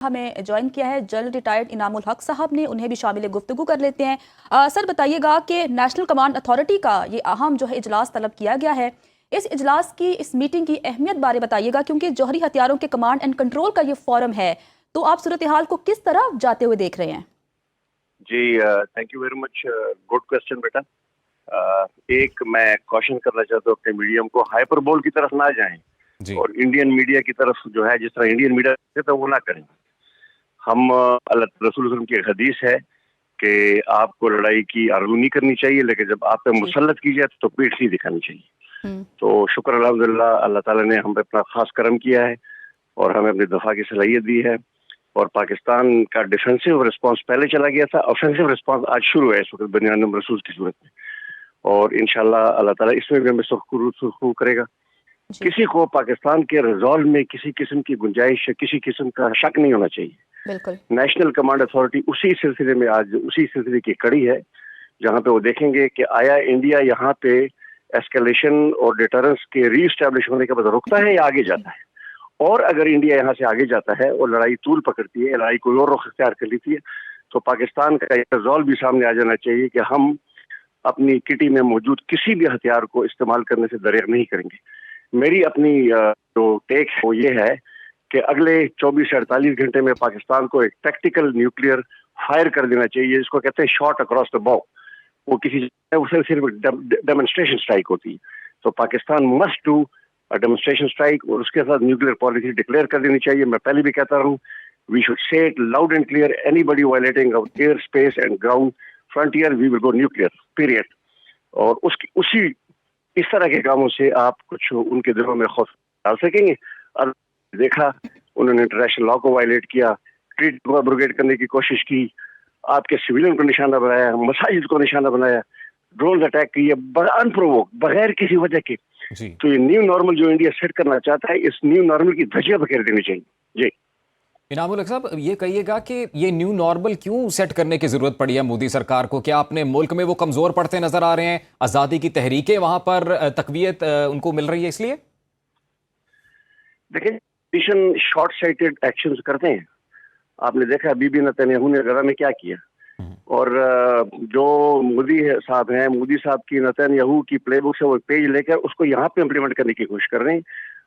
ہمیں جوائن کیا ہے جنرل ریٹائرڈ انعام الحق صاحب نے، انہیں بھی شامل گفتگو کر لیتے ہیں۔ سر بتائیے گا کہ نیشنل کمانڈ اتھارٹی کا یہ اہم جو ہے اجلاس طلب کیا گیا ہے، اس اجلاس کی، اس میٹنگ کی اہمیت بارے بتائیے گا، کیونکہ جوہری ہتھیاروں کے کمانڈ اینڈ کنٹرول کا یہ فورم ہے، تو آپ صورتحال کو کس طرح جاتے ہوئے دیکھ رہے ہیں؟ جی thank you very much, good question بیٹا۔ ایک میں کوشچن کرنا چاہتا ہوں اپنے میڈیم کو، ہائپر بول کی طرف نہ جائیں اور انڈین میڈیا کی طرف جو ہے جس طرح انڈین میڈیا کہتا ہے وہ نہ کریں۔ ہم اللہ رسول صلی اللہ علیہ وسلم کی ایک حدیث ہے کہ آپ کو لڑائی کی آرزو نہیں کرنی چاہیے، لیکن جب آپ پہ مسلط کی جائے تو پیٹھ نہیں دکھانی چاہیے۔ تو شکر الحمدللہ اللہ تعالیٰ نے ہم پہ اپنا خاص کرم کیا ہے اور ہمیں اپنی دفاع کی صلاحیت دی ہے، اور پاکستان کا ڈیفینسو رسپانس پہلے چلا گیا تھا، آفینسو رسپانس آج شروع ہے اس وقت بنیادم رسول کی صورت میں، اور انشاءاللہ اللہ تعالیٰ اس میں بھی ہمیں سرخرو کرے گا۔ کسی کو پاکستان کے ریزالو میں کسی قسم کی گنجائش یا کسی قسم کا شک نہیں ہونا چاہیے۔ بالکل نیشنل کمانڈ اتھارٹی اسی سلسلے میں آج اسی سلسلے کی کڑی ہے جہاں پہ وہ دیکھیں گے کہ آیا انڈیا یہاں پہ ایسکیلیشن اور ڈیٹرنس کے ری اسٹیبلش ہونے کے بعد رکتا ہے یا آگے جاتا ہے، اور اگر انڈیا یہاں سے آگے جاتا ہے اور لڑائی طول پکڑتی ہے، لڑائی کوئی اور رخ اختیار کر لیتی ہے، تو پاکستان کا یہ ریزالو بھی سامنے آ جانا چاہیے کہ ہم اپنی کٹی میں موجود کسی بھی ہتھیار کو استعمال کرنے سے دریغ نہیں کریں گے۔ میری اپنی جو ٹیک ہے وہ یہ ہے کہ اگلے 24 سے 48 گھنٹے میں پاکستان کو ایک ٹیکٹیکل نیوکلیئر فائر کر دینا چاہیے، جس کو کہتے ہیں شاٹ اکراس دا باؤ۔ وہ کسی اسے صرف ڈیمونسٹریشن اسٹرائک ہوتی ہے، تو Pakistan must do demonstration strike اور اس کے ساتھ نیوکلیئر پالیسی ڈکلیئر کر دینی چاہیے۔ میں پہلے بھی کہتا رہا ہوں، we should say it loud and clear, anybody violating of air space and ground frontier we will go nuclear period. اور اس طرح کے کاموں سے آپ کچھ ان کے دلوں میں خوف ڈال سکیں گے۔ اور دیکھا انہوں نے انٹرنیشنل لا کو وائلیٹ کیا، ٹریٹ کو ابروگیٹ کرنے کی کوشش کی، آپ کے سویلین کو نشانہ بنایا، مساجد کو نشانہ بنایا، ڈرون اٹیک کیے ان پرووک، بغیر کسی وجہ کے۔ تو یہ نیو نارمل جو انڈیا سیٹ کرنا چاہتا ہے، اس نیو نارمل کی دھجیاں بکھیر دینی چاہیے۔ جی انعام الحق صاحب، یہ کہیے گا کہ یہ نیو نارمل کیوں سیٹ کرنے کی ضرورت پڑی ہے مودی سرکار کو؟ کیا اپنے ملک میں وہ کمزور پڑتے نظر آ رہے ہیں؟ آزادی کی تحریکیں وہاں پر تقویت ان کو مل رہی ہے اس لیے؟ دیکھیں، شارٹ سائٹڈ ایکشنز کرتے ہیں۔ آپ نے دیکھا بی بی نتنیاہو نے غزہ میں کیا کیا، اور جو مودی صاحب ہیں، مودی صاحب کی نتنیاہو کی پلے بک سے وہ پیج لے کر اس کو یہاں پہ امپلیمنٹ کرنے کی کوشش کر رہے ہیں،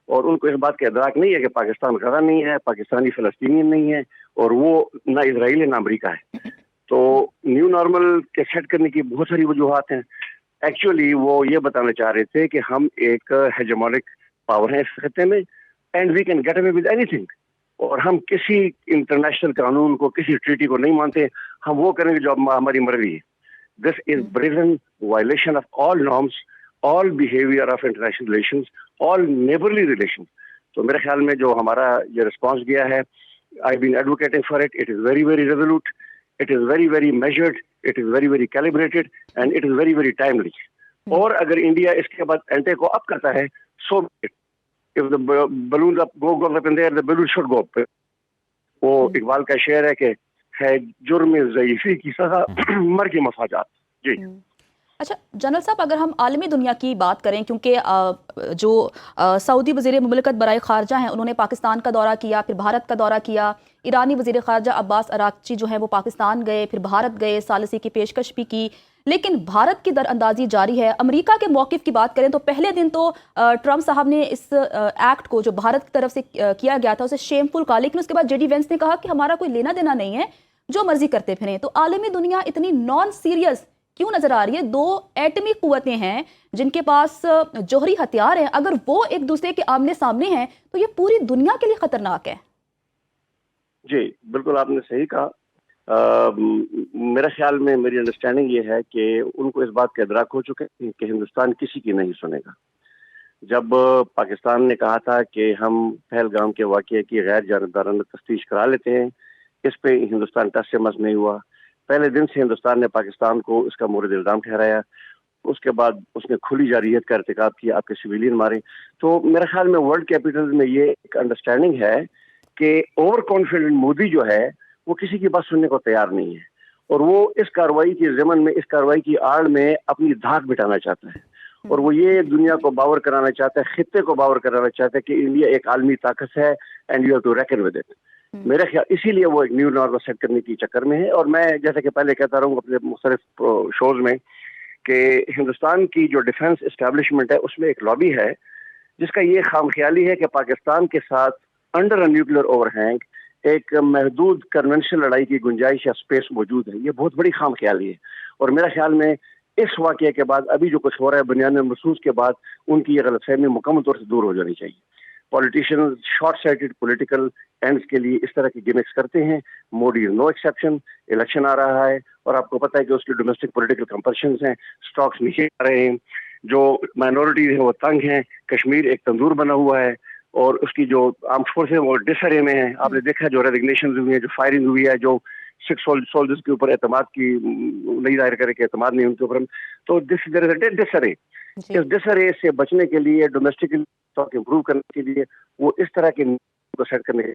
اور ان کو اس بات کا ادراک نہیں ہے کہ پاکستان غزہ نہیں ہے، پاکستانی فلسطینی نہیں ہے، اور وہ نہ اسرائیل ہے نہ امریکہ ہے۔ تو نیو نارمل کے سیٹ کرنے کی بہت ساری وجوہات ہیں۔ ایکچولی وہ یہ بتانا چاہ رہے تھے کہ ہم ایک ہیجمونک پاور ہیں اس خطے میں، and we can get away with اینی تھنگ، اور ہم کسی انٹرنیشنل قانون کو، کسی ٹریٹی کو نہیں مانتے، ہم وہ کریں گے جو ہماری مرضی ہے۔ دس از brazen violation of all norms, all behavior of international relations, all neighborly relations۔ تو میرے خیال میں جو ہمارا یہ رسپانس گیا ہے، I've been advocating for it. It is very, very resolute. It is very, very measured. It is very, very calibrated. And it is very, very timely. اور اگر انڈیا اس کے بعد اینٹے کو اپ کرتا ہے، so if the balloons goes up in there, the balloon should go up۔ وہ اقبال کا شعر ہے کہ ہے جرم ضعیفی کی سزا مر کے مفادات۔ جی اچھا جنرل صاحب، اگر ہم عالمی دنیا کی بات کریں، کیونکہ جو سعودی وزیر مملکت برائے خارجہ ہیں انہوں نے پاکستان کا دورہ کیا، پھر بھارت کا دورہ کیا، ایرانی وزیر خارجہ عباس اراغچی جو ہیں وہ پاکستان گئے، پھر بھارت گئے، ثالثی کی پیشکش بھی کی، لیکن بھارت کی در اندازی جاری ہے۔ امریکہ کے موقف کی بات کریں تو پہلے دن تو ٹرمپ صاحب نے اس ایکٹ کو جو بھارت کی طرف سے کیا گیا تھا اسے شیم فل کہا، لیکن اس کے بعد جے ڈی وینس نے کہا کہ ہمارا کوئی لینا دینا نہیں ہے، جو مرضی کرتے پھریں۔ تو عالمی دنیا اتنی نان سیریس کیوں نظر آ رہی ہے؟ دو ایٹمی قوتیں ہیں جن کے پاس جوہری ہتھیار ہیں، اگر وہ ایک دوسرے کے آمنے سامنے ہیں تو یہ پوری دنیا کے لیے خطرناک ہے۔ جی بالکل آپ نے صحیح کہا۔ میرے خیال میں، میری انڈرسٹینڈنگ یہ ہے کہ ان کو اس بات کا ادراک ہو چکا ہے کہ ہندوستان کسی کی نہیں سنے گا۔ جب پاکستان نے کہا تھا کہ ہم پہلگام کے واقعے کی غیر جانبدارانہ تفتیش کرا لیتے ہیں، اس پہ ہندوستان ٹس سے مس نہیں ہوا۔ پہلے دن سے ہندوستان نے پاکستان کو اس کا مورد الزام ٹھہرایا، اس کے بعد اس نے کھلی جارحیت کا ارتکاب کیا، آپ کے سویلین مارے۔ تو میرے خیال میں ورلڈ کیپٹل میں یہ ایک انڈرسٹینڈنگ ہے کہ اوور کانفیڈنٹ مودی جو ہے وہ کسی کی بات سننے کو تیار نہیں ہے، اور وہ اس کارروائی کے ضمن میں، اس کارروائی کی آڑ میں اپنی دھاک بٹھانا چاہتا ہے، اور وہ یہ دنیا کو باور کرانا چاہتا ہے، خطے کو باور کرانا چاہتا ہے کہ انڈیا ایک عالمی طاقت ہے and you have to reckon with it. میرا خیال اسی لیے وہ ایک نیو نارمل سیٹ کرنے کی چکر میں ہے. اور میں جیسا کہ پہلے کہتا رہا ہوں اپنے مختلف شوز میں کہ ہندوستان کی جو ڈیفنس اسٹیبلشمنٹ ہے اس میں ایک لابی ہے جس کا یہ خام خیالی ہے کہ پاکستان کے ساتھ under a nuclear over hang ایک محدود کنونشنل لڑائی کی گنجائش یا سپیس موجود ہے. یہ بہت بڑی خام خیالی ہے. اور میرا خیال میں اس واقعے کے بعد ابھی جو کچھ ہو رہا ہے بنیاد محسوس کے بعد ان کی یہ غلط فہمی مکمل طور سے دور ہو جانی چاہیے. Politician short sighted political ends کے لیے اس طرح کی گیمکس کرتے ہیں. موڈی نو ایکسیپشن. الیکشن آ رہا ہے اور آپ کو پتہ ہے کہ اس کی ڈومیسٹک پولیٹیکل کمپلشنز ہیں. سٹاکس نیچے آ رہے ہیں. جو مائنورٹیز ہیں وہ تنگ ہیں. کشمیر ایک تندور بنا ہوا ہے اور اس کی جو آرمڈ فورس ہے وہ ڈس ارے میں ہیں. آپ نے دیکھا جو ریزگنیشنز ہوئی ہیں, جو فائرنگ ہوئی ہے, جو 6 سولجرز کے اوپر اعتماد کی نہیں ظاہر کرے کہ اعتماد نہیں ان کے اوپر. تو ڈس ارے اس ڈس ارے سے بچنے کے لیے ڈومیسٹکلی امپروو کرنے کے لیے وہ اس طرح کے کو سیٹ کرنے کے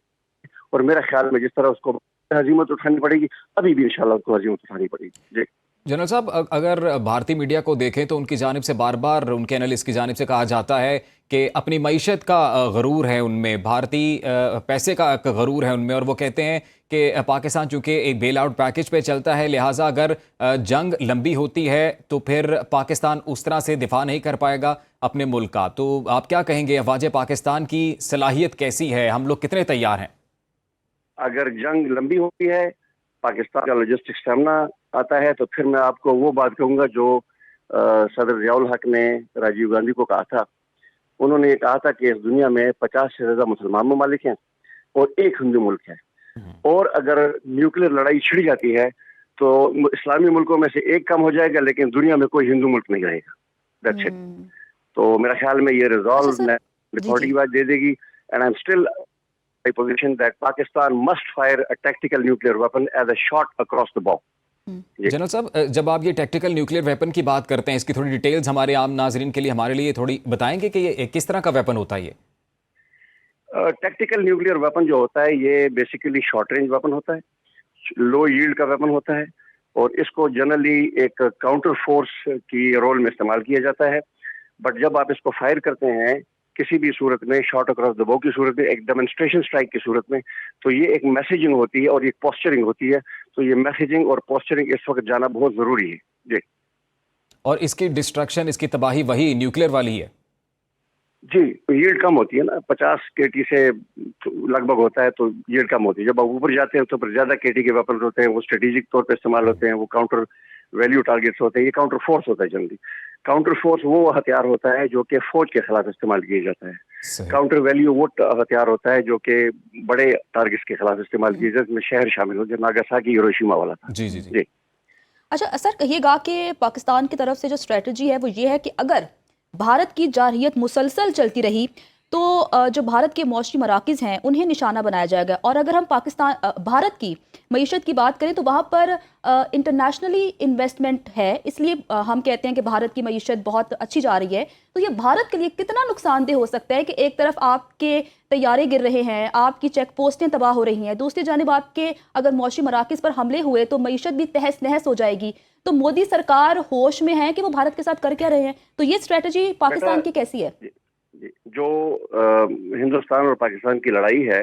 اور میرا خیال میں جس طرح اس کو ہزیمت اٹھانی پڑے گی ابھی بھی انشاءاللہ اس کو ہزیمت اٹھانی پڑے گی. جی جنرل صاحب, اگر بھارتی میڈیا کو دیکھیں تو ان کی جانب سے بار بار ان کے انالسٹ کی جانب سے کہا جاتا ہے کہ اپنی معیشت کا غرور ہے ان میں, بھارتی پیسے کا غرور ہے ان میں, اور وہ کہتے ہیں کہ پاکستان چونکہ ایک بیل آؤٹ پیکج پہ چلتا ہے لہٰذا اگر جنگ لمبی ہوتی ہے تو پھر پاکستان اس طرح سے دفاع نہیں کر پائے گا اپنے ملک کا. تو آپ کیا کہیں گے, افواج پاکستان کی صلاحیت کیسی ہے, ہم لوگ کتنے تیار ہیں؟ اگر جنگ لمبی ہوتی ہے, پاکستان کا لاجسٹک اسٹیمنا آتا ہے, تو پھر میں آپ کو وہ بات کہوں گا جو صدر ضیاء الحق نے راجیو گاندھی کو کہا تھا. انہوں نے یہ کہا تھا کہ اس دنیا میں 50 سے زیادہ مسلمان ممالک ہیں اور ایک ہندو ملک ہے, اور اگر نیوکلیر لڑائی چھڑ جاتی ہے تو اسلامی ملکوں میں سے ایک کم ہو جائے گا لیکن دنیا میں کوئی ہندو ملک نہیں رہے گا. That's it. تو میرا خیال میں یہ ریزالو ریکارڈنگ بات دے دے گی. And I am still position that Pakistan must fire a tactical nuclear weapon as a shot across the bow. General صاحب, جب آپ یہ ٹیکٹیکل نیوکلیر ویپن کی بات کرتے ہیں, اس کی تھوڑی ڈیٹیلز ہمارے عام ناظرین کے لیے ہمارے لیے تھوڑی بتائیں گے کہ یہ کس طرح کا ویپن ہوتا ہے؟ یہ ٹیکٹیکل نیوکلیر ویپن جو ہوتا ہے یہ بیسیکلی شارٹ رینج ویپن ہوتا ہے, لو ییلڈ کا ویپن ہوتا ہے, اور اس کو جنرلی ایک کاؤنٹر فورس کی رول میں استعمال کیا جاتا ہے. بٹ جب آپ اس کو فائر کرتے ہیں کسی بھی صورت میں, شارٹ اکراس دا بو کی صورت میں, ایک ڈیمونسٹریشن اسٹرائک کی صورت میں, تو یہ ایک میسیجنگ ہوتی ہے اور ایک پوسچرنگ ہوتی ہے. تو یہ میسیجنگ اور پوسچرنگ اس وقت جانا بہت ضروری ہے. جی, اور اس کی ڈسٹرکشن, اس کی تباہی وہی نیوکلیر والی ہے. جی, ییلڈ کم ہوتی ہے نا, 50 KT سے لگ بھگ ہوتا ہے تو ییلڈ کم ہوتی ہے. جب آپ اوپر جاتے ہیں تو پھر زیادہ KT کے ویپنز ہوتے ہیں, وہ اسٹریٹجک طور پہ استعمال ہوتے ہیں, وہ کاؤنٹر ویلیو ٹارگیٹس ہوتے ہیں. یہ کاؤنٹر فورس ہوتا ہے جلدی. کاؤنٹر فورس وہ ہتھیار ہوتا ہے جو کہ فوج کے خلاف استعمال کیا جاتا ہے. کاؤنٹر ویلیو وہ ہتھیار ہوتا ہے جو کہ بڑے ٹارگیٹس کے خلاف استعمال کیا جاتا ہے, جس میں شہر شامل ہو, جو ناگاساکی ہیروشیما والا تھا. جی جی جی. اچھا سر, کہیے گا کہ پاکستان کی طرف سے جو اسٹریٹجی ہے وہ یہ ہے کہ اگر بھارت کی جارحیت مسلسل چلتی رہی تو جو بھارت کے معاشی مراکز ہیں انہیں نشانہ بنایا جائے گا, اور اگر ہم بھارت کی معیشت کی بات کریں تو وہاں پر انٹرنیشنلی انویسٹمنٹ ہے, اس لیے ہم کہتے ہیں کہ بھارت کی معیشت بہت اچھی جا رہی ہے. تو یہ بھارت کے لیے کتنا نقصان دہ ہو سکتا ہے کہ ایک طرف آپ کے طیارے گر رہے ہیں, آپ کی چیک پوسٹیں تباہ ہو رہی ہیں, دوسری جانب آپ کے اگر معاشی مراکز پر حملے ہوئے تو معیشت بھی تہس نہس ہو جائے گی. تو مودی سرکار ہوش میں ہے کہ وہ بھارت کے ساتھ کر کیا رہے ہیں؟ تو یہ اسٹریٹجی پاکستان کی کیسی ہے؟ جو ہندوستان اور پاکستان کی لڑائی ہے,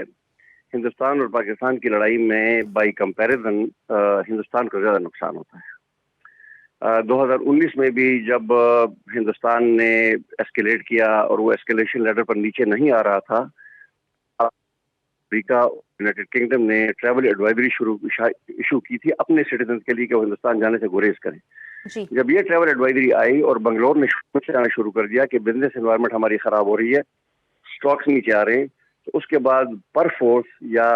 ہندوستان اور پاکستان کی لڑائی میں بائی کمپیریزن ہندوستان کو زیادہ نقصان ہوتا ہے. 2019 میں بھی جب ہندوستان نے ایسکیلیٹ کیا اور وہ ایسکیلیشن لیڈر پر نیچے نہیں آ رہا تھا, امریکہ یونائٹڈ کنگڈم نے ٹریول ایڈوائزری ایشو کی تھی اپنے سٹیزنز کے لیے کہ وہ ہندوستان جانے سے گریز کریں. جب یہ ٹریول ایڈوائزری آئی اور بنگلور نے آنا شروع کر دیا کہ بزنس انوائرمنٹ ہماری خراب ہو رہی ہے, سٹاکس نیچے آ رہے ہیں, تو اس کے بعد پر فورس یا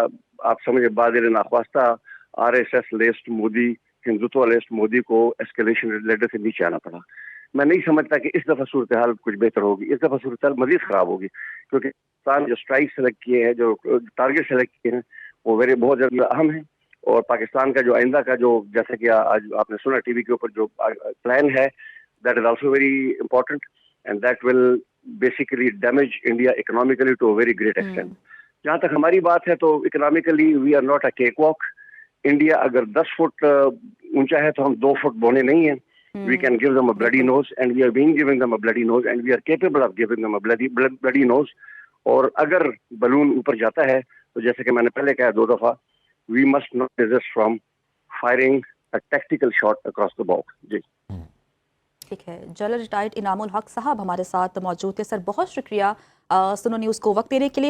آپ سمجھے بادل ناخواستہ RSS list Modi, Hindutva list Modi کو ایسکیلیشن لیڈر سے نیچے آنا پڑا. میں نہیں سمجھتا کہ اس دفعہ صورتحال کچھ بہتر ہوگی. اس دفعہ صورتحال مزید خراب ہوگی کیونکہ پاکستان جو اسٹرائک سلیکٹ کیے ہیں, جو ٹارگیٹ سلیکٹ کیے ہیں, وہ بہت زیادہ اہم ہیں. اور پاکستان کا جو آئندہ کا جو جیسا کہ آج آپ نے سنا ٹی وی کے اوپر جو پلان ہے, that is also very important and that will basically damage India economically to a very great extent. جہاں تک ہماری بات ہے تو economically we are not a cakewalk. India اگر 10 فٹ اونچا ہے تو ہم 2 فٹ بونے نہیں ہیں. We can give them a bloody nose and we are being giving them a bloody nose and we are capable of giving them a bloody nose. اور اگر بلون اوپر جاتا ہے تو جیسے کہ میں نے پہلے کہا 2 دفعہ, we must not resist from firing tactical shot across the box. جی ٹھیک ہے. جنرل ریٹائرڈ انعام الحق صاحب ہمارے ساتھ موجود تھے. سر بہت شکریہ سنو نیوز کو وقت دینے کے لیے.